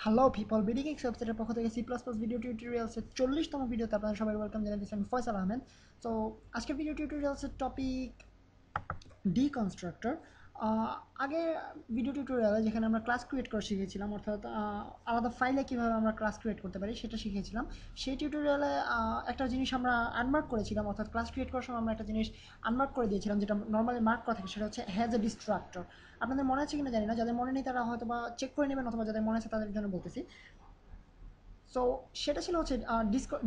Hello people bidding x ওয়েবসাইটের পক্ষ থেকে সি প্লাস প্লাস ভিডিও টিউটোরিয়ালসের 40তম ভিডিওতে আপনাদের সবাই ওয়েলকাম জানাচ্ছি। আমি ফয়সাল আহমেদ। তো আজকের ভিডিও টিউটোরিয়ালসের টপিক ডিকনস্ট্রাক্টর। আগে ভিডিও টিউটোরিয়ালে যেখানে আমরা ক্লাস ক্রিয়েট করা শিখেছিলাম, অর্থাৎ আলাদা ফাইলে কীভাবে আমরা ক্লাস ক্রিয়েট করতে পারি সেটা শিখেছিলাম। সেই টিউটোরিয়ালে একটা জিনিস আমরা আনমার্ক করেছিলাম, অর্থাৎ ক্লাস ক্রিয়েট করার সময় আমরা একটা জিনিস আনমার্ক করে দিয়েছিলাম যেটা নর্মালি মার্ক করা থাকে, সেটা হচ্ছে হ্যাজ এ ডিস্ট্রাক্টর। আপনাদের মনে আছে কিনা জানি না, যাদের মনে নেই তারা হয়তো বা চেক করে নেবেন, অথবা যাদের মনে আছে তাদের জন্য বলতেছি। সো সেটা ছিল হচ্ছে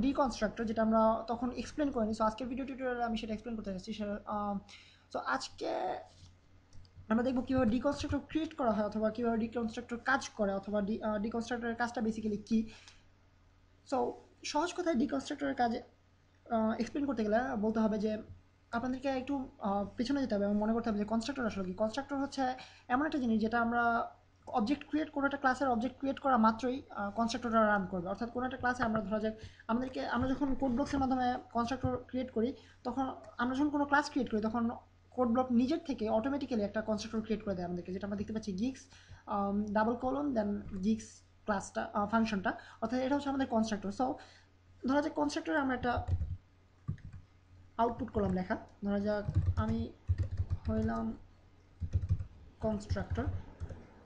ডিকনস্ট্রাক্টর, যেটা আমরা তখন এক্সপ্লেন করিনি। সো আজকের ভিডিও টিউটোরিয়ালে আমি সেটা এক্সপ্লেন করতে চাচ্ছি। সেটা সো আজকে আমরা দেখবো কীভাবে ডিকনস্ট্রাক্টর ক্রিয়েট করা হয়, অথবা কীভাবে ডিকনস্ট্রাক্টর কাজ করে, অথবা ডিকনস্ট্রাক্টরের কাজটা বেসিক্যালি কী। সো সহজ কথায় ডিকনস্ট্রাক্টরের কাজ এক্সপ্লেন করতে গেলে বলতে হবে যে আপনাদেরকে একটু পেছনে যেতে হবে এবং মনে করতে হবে যে কনস্ট্রাক্টর আসলে কি। কনস্ট্রাক্টর হচ্ছে এমন একটা জিনিস যেটা আমরা অবজেক্ট ক্রিয়েট কোনো একটা ক্লাসের অবজেক্ট ক্রিয়েট করা মাত্রই কনস্ট্রাক্টরটা রান করবে। অর্থাৎ কোনো একটা ক্লাসে আমরা ধরা যাক আমরা যখন কোড ব্লকসের মাধ্যমে কনস্ট্রাক্টর ক্রিয়েট করি, তখন আমরা যখন কোনো ক্লাস ক্রিয়েট করি তখন কোড ব্লক নিজের থেকে অটোমেটিক্যালি একটা কনস্ট্রাক্টর ক্রিয়েট করে দেয় আমাদেরকে, যেটা আমরা দেখতে পাচ্ছি গিক্স ডাবল কলন দেন গিক্স ক্লাসটা ফাংশনটা, অর্থাৎ এটা হচ্ছে আমাদের কনস্ট্রাক্টর। সো ধরা যাক কনস্ট্রাক্টরে আমরা একটা আউটপুট করলাম লেখা, ধরা যাক আমি হইলাম কনস্ট্রাক্টর।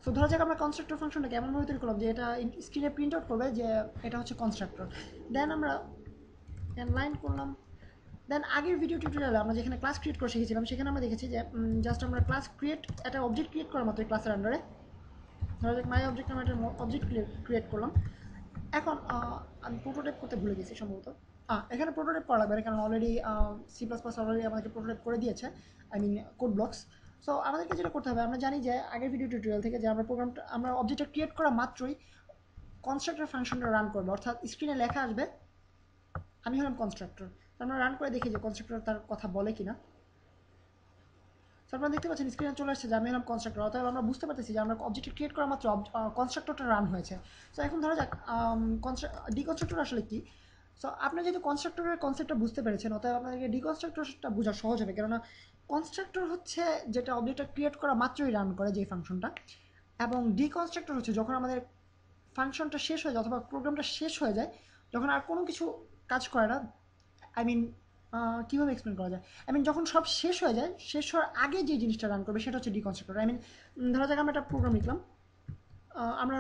সো ধরা যাক আমরা কনস্ট্রাক্টর ফাংশনটাকে এমনভাবে তৈরি করলাম যে এটা স্ক্রিনে প্রিন্ট আউট করবে যে এটা হচ্ছে কনস্ট্রাক্টর। দেন আমরা লাইন করলাম। দেন আগের ভিডিও টিউটোরিয়ালে আমরা যেখানে ক্লাস ক্রিয়েট করে শিখেছিলাম, সেখানে আমরা দেখেছি যে জাস্ট আমরা ক্লাস ক্রিয়েট একটা অবজেক্ট ক্রিয়েট করার মতো ক্লাসের আন্ডারে, ধরা যাক মাই অবজেক্ট আমরা একটা অবজেক্ট ক্রিয়েট করলাম। এখন আমি প্রোটোটাইপ করতে ভুলে গেছি সম্ভবত। এখানে প্রোটোটাইপ করা লাগবে না, কারণ already C plus plus already আমাদেরকে প্রোটোটাইপ করে দিয়েছে, I mean code blocks. So আমাদেরকে যেটা করতে হবে, আমরা জানি যে আগের ভিডিও টিউটোরিয়াল থেকে যে আমরা অবজেক্টটা ক্রিয়েট করা মাত্রই কনস্ট্রাক্টর ফাংশনটা রান করবে, অর্থাৎ স্ক্রিনে লেখা আসবে আমি হলাম কনস্ট্রাক্টর। আমরা রান করে দেখি যে কনস্ট্রাক্টর তার কথা বলে কিনা। আপনারা দেখতে পাচ্ছেন স্ক্রিনে চলে আসছে যে আমি হলাম কনস্ট্রাক্টর, অর্থাৎ আমরা বুঝতে পারতেছি যে আমরা অবজেক্ট ক্রিয়েট করা মাত্র কনস্ট্রাক্টরটা রান হয়েছে। সো এখন ধরা যাক ডিকনস্ট্রাক্টর আসলে কি। সো আপনি যেহেতু কনস্ট্রাক্টরের কনসেপ্টটা বুঝতে পেরেছেন, অর্থাৎ আপনাদেরকে ডিকনস্ট্রাক্টরটা বোঝা সহজ হবে, কেননা কনস্ট্রাক্টর হচ্ছে যেটা অবজেক্টটা ক্রিয়েট করা মাত্রই রান করে যে ফাংশনটা, এবং ডিকনস্ট্রাক্টর হচ্ছে যখন আমাদের ফাংশনটা শেষ হয়ে যায় অথবা প্রোগ্রামটা শেষ হয়ে যায়, যখন আর কোনো কিছু কাজ করে না। আই মিন কীভাবে এক্সপ্লেন করা যায়, আই মিন যখন সব শেষ হয়ে যায়, শেষ হওয়ার আগে যে জিনিসটা রান করবে সেটা হচ্ছে ডিকনস্ট্রাক্টর। আই মিন ধরা যাক আমরা একটা প্রোগ্রাম লিখলাম, আমরা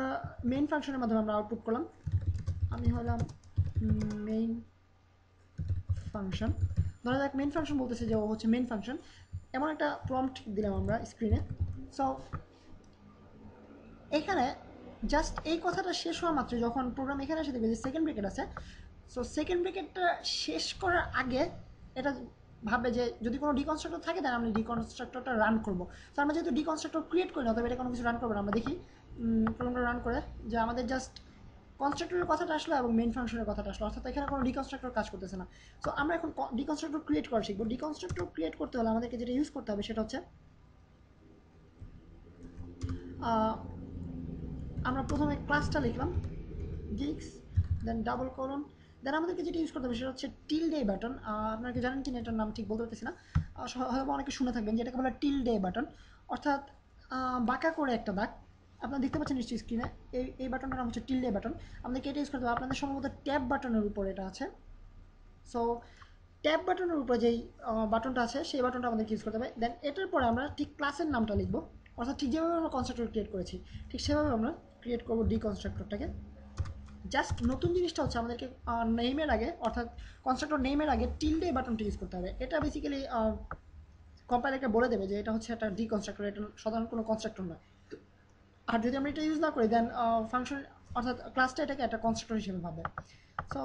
মেইন ফাংশনের মাধ্যমে আমরা আউটপুট করলাম আমি হলাম মেইন ফাংশন। ধরা যাক মেইন ফাংশন বলতেছে যে ও হচ্ছে মেইন ফাংশন, এমন একটা প্রম্পট দিলাম আমরা স্ক্রিনে। সো এখানে জাস্ট এই কথাটা শেষ হওয়া মাত্র যখন প্রোগ্রাম এখানে এসে দেখবে যে সেকেন্ড ব্রেকেট আছে, সো সেকেন্ড ব্রেকেটটা শেষ করার আগে এটা ভাববে যে যদি কোনো ডিকনস্ট্রাক্টর থাকে তাহলে আমরা ডিকনস্ট্রাক্টরটা রান করবো। তো আমরা যেহেতু ডিকনস্ট্রাক্টর ক্রিয়েট করি না, তবে এটা কোনো কিছু রান করবো না। আমরা দেখি প্রোগ্রামটা রান করে যে আমাদের জাস্ট কনস্ট্রাক্টরের কথাটা আসলো এবং মেইন ফাংশনের কথাটা আসলো, অর্থাৎ এখানে কোনো ডিকনস্ট্রাক্টর কাজ করতেছে না। সো আমরা এখন ডিকনস্ট্রাক্টর ক্রিয়েট করা শিখবো। ডিকনস্ট্রাক্টর ক্রিয়েট করতে হলে আমাদেরকে যেটা ইউজ করতে হবে সেটা হচ্ছে আমরা প্রথমে ক্লাসটা লিখলাম গিক্স, দেন ডাবল কলন, দেন আমাদেরকে যেটা ইউজ করতে হবে সেটা হচ্ছে টিলডে বাটন। আপনারা কি জানেন কিনা এটার নাম ঠিক বলতে পারতেছি না, হয়তো অনেকে শুনে থাকবেন যেটাকে বলে টিলডে বাটন, অর্থাৎ বাঁকা করে একটা দাগ। আপনারা দেখতে পাচ্ছেন নিশ্চয়ই স্ক্রিনে এই বাটনটার নাম হচ্ছে টিলডে বাটন। আমাদেরকে এটা ইউজ করতে হবে। আপনাদের সম্ভবত ট্যাব বাটনের উপর এটা আছে। সো ট্যাব বাটনের উপরে যেই বাটনটা আছে সেই বাটনটা আমাদেরকে ইউজ করতে হবে। দেন এটার পরে আমরা ঠিক ক্লাসের নামটা লিখবো, অর্থাৎ ঠিক যেভাবে আমরা কনস্ট্রাক্টর ক্রিয়েট করেছি ঠিক সেভাবে আমরা ক্রিয়েট করবো ডিকনস্ট্রাক্টরটাকে। জাস্ট নতুন জিনিসটা হচ্ছে আমাদেরকে নেইমের আগে, অর্থাৎ কনস্ট্রাক্টর নেইমের আগে টিলডে বাটনটা ইউজ করতে হবে। এটা বেসিক্যালি কম্পাইলারকে বলে দেবে যে এটা হচ্ছে একটা ডিকনস্ট্রাক্টর, এটা সাধারণ কোনো কনস্ট্রাক্টর নয়। আর যদি আমরা এটা ইউজ না করি দেন ফাংশন, অর্থাৎ ক্লাসটা এটাকে একটা কনস্ট্রাক্টর হিসেবে ভাববে। সো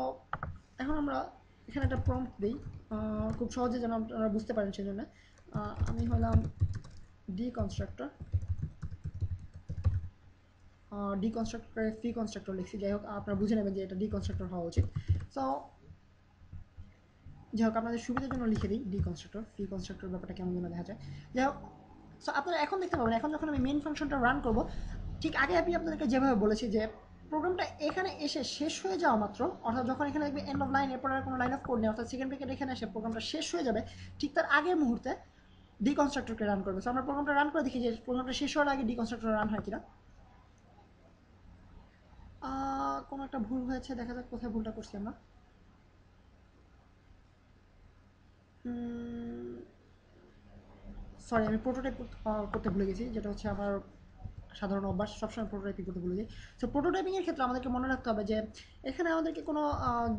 এখন আমরা এখানে একটা প্রম্পট দিই, খুব সহজে যেন আপনারা বুঝতে পারেন সেই জন্য। আমি হলাম ডিকনস্ট্রাক্টর, ডিকনস্ট্রাক্টর ফ্রি কনস্ট্রাক্টর লিখছি, যাই হোক আপনারা বুঝে নেবেন যে এটা ডিকনস্ট্রাক্টর হওয়া উচিত। সো যাই হোক আপনাদের সুবিধার জন্য লিখে দিই ডিকনস্ট্রাক্টর, ফ্রি কনস্ট্রাক্টর ব্যাপারটা কেমন যেন দেখা যায়। যাই হোক, সো আপনারা এখন দেখতে পাবেন এখন যখন আমি মেন ফাংশনটা রান করব, ঠিক আগে আমি আপনাদেরকে যেভাবে বলেছি যে প্রোগ্রামটা এখানে এসে শেষ হয়ে যাওয়া মাত্র, অর্থাৎ যখন এখানে দেখবে এন্ড অফ লাইন, এরপর আর কোনো লাইন অফ কোড নেই, অর্থাৎ সেকেন্ড ব্রেকেট এখানে এসে প্রোগ্রামটা শেষ হয়ে যাবে, ঠিক তার আগের মুহূর্তে ডিকনস্ট্রাক্টরকে রান করবে। সো আমরা প্রোগ্রামটা রান করে দেখি যে প্রোগ্রামটা শেষ হওয়ার আগে ডিকনস্ট্রাক্টর রান হয় কিনা। একটা ভুল হয়েছে, দেখা যাক কোথায় ভুলটা করছি আমরা। সরি, আমি প্রোটোটাইপ করতে ভুলে গেছি, যেটা হচ্ছে আমার সাধারণ অভ্যাস, সবসময় প্রোটোটাইপিং করতে ভুলে যাই। সো প্রোটোটাইপিংয়ের ক্ষেত্রে আমাদেরকে মনে রাখতে হবে যে এখানে আমাদেরকে কোনো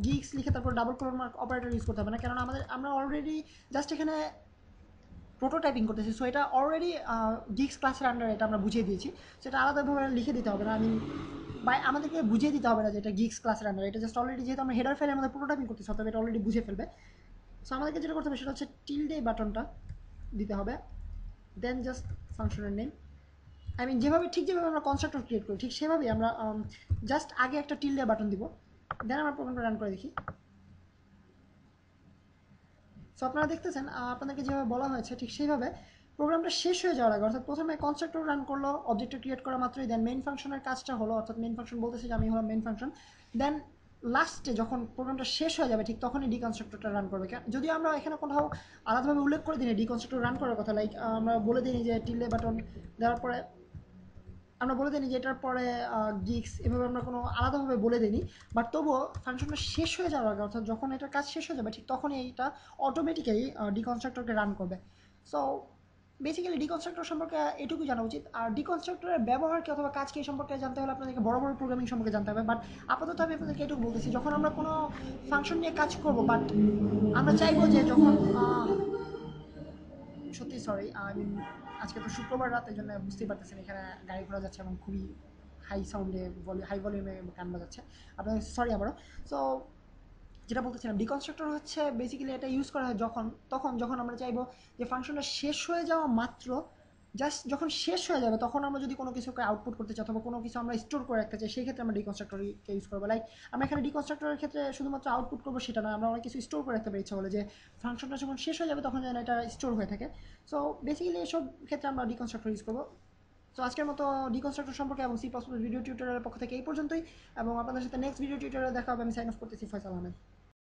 গিক্স লিখে তারপর double colon mark operator use করতে হবে না, কারণ আমরা অলরেডি জাস্ট এখানে প্রোটোটাইপিং করতেছি। সো এটা অলরেডি গিক্স ক্লাসের আন্ডারে এটা আমরা বুঝিয়ে দিয়েছি। সো এটা আলাদাভাবে লিখে দিতে হবে না, বা আমাদেরকে বুঝিয়ে দিতে হবে না যে এটা গিক্স ক্লাসের আন্ডারে। এটা জাস্ট অলরেডি যেহেতু আমরা হেডার ফাইলের মধ্যে প্রোটোটাইপিং করতেছি, অতএব এটা অলরেডি বুঝে ফেলবে। সো আমাদেরকে যেটা করতে হবে সেটা হচ্ছে টিলডে বাটনটা দিতে হবে, দেন জাস্ট ফাংশনের নেম। যেভাবে আমরা কনস্ট্রাক্টর ক্রিয়েট করি ঠিক সেভাবেই আমরা জাস্ট আগে একটা টিলডে বাটন দিব, দেন আমরা প্রোগ্রামটা রান করে দেখি। সো আপনারা দেখতেছেন আপনাদেরকে যেভাবে বলা হয়েছে ঠিক সেইভাবে প্রোগ্রামটা শেষ হয়ে যাওয়ার আগে, অর্থাৎ প্রথমে কনস্ট্রাক্টর রান করলো অবজেক্টটা ক্রিয়েট করা মাত্রই, দেন মেইন ফাংশনের কাজটা হলো, অর্থাৎ মেইন ফাংশন বলতেছে যে আমি হলাম মেইন ফাংশন। দেন লাস্টে যখন প্রোগ্রামটা শেষ হয়ে যাবে ঠিক তখনই ডিকনস্ট্রাক্টরটা রান করবে। যদিও আমরা এখানে কোথাও আলাদাভাবে উল্লেখ করে দিই ডিকনস্ট্রাক্টর রান করার কথা, লাইক আমরা বলে দিই যে টিলডে বাটন দেওয়ার পরে আমরা বলে দিই যে এটার পরে গিক্স, এভাবে আমরা কোনো আলাদাভাবে বলে দিইনি। বাট তবুও ফাংশনটা শেষ হয়ে যাওয়ার আগে, অর্থাৎ যখন এটার কাজ শেষ হয়ে যাবে ঠিক তখনই এইটা অটোমেটিক্যালি ডিকনস্ট্রাক্টরকে রান করবে। সো বেসিক্যালি ডিকনস্ট্রাক্টর সম্পর্কে এটুকু জানা উচিত। আর ডিকনস্ট্রাক্টরের ব্যবহার কি অথবা কাজ কি সম্পর্কে জানতে হলে আপনাদেরকে বড় বড় প্রোগ্রামিং সম্পর্কে জানতে হবে। বাট আপাতত আমি আপনাদেরকে এটুকু বলতেছি, যখন আমরা কোনো ফাংশন নিয়ে কাজ করব, বাট আমরা চাইবো যে যখন সত্যি সরি, আজকে তো শুক্রবার রাত, এই জন্য বুঝতেই পারতেছেন এখানে গাড়ি ঘোড়া যাচ্ছে এবং খুবই হাই সাউন্ডে হাই ভলিউমে গান বাজাচ্ছে, আপনাদের সরি আবারও। সো যেটা বলতেছিলাম, ডিকনস্ট্রাক্টর হচ্ছে বেসিক্যালি এটা ইউজ করা হয় যখন আমরা চাইবো যে ফাংশনটা শেষ হয়ে যাওয়া মাত্র, জাস্ট যখন শেষ হয়ে যাবে তখন আমরা যদি কোনো কিছুকে আউটপুট করতে চাই অথবা কোনো কিছু আমরা স্টোর করে রাখতে চাই, সেই ক্ষেত্রে আমরা ডিকনস্ট্রাক্টরকে ইউজ করবো। লাইক আমরা এখানে ডিকনস্ট্রাক্টরের ক্ষেত্রে শুধুমাত্র আউটপুট করবো সেটা না, আমরা অনেক কিছু স্টোর করে রাখতে পারি ইচ্ছা বলে, যে ফাংশনটা যখন শেষ হয়ে যাবে তখন যেন এটা স্টোর হয়ে থাকে। সো বেসিক্যালি এসব ক্ষেত্রে আমরা ডিকনস্ট্রাক্টর ইউজ করবো। তো আজকের মতো ডিকনস্ট্রাক্টর সম্পর্কে এবং সি++ ভিডিও টিউটোরিয়ালের পক্ষ থেকে এই পর্যন্তই, এবং আপনাদের সাথে নেক্সট ভিডিও টিউটোরিয়ালে দেখা হবে। আমি সাইন অফ করতেছি, ফয়সাল আহমেদ।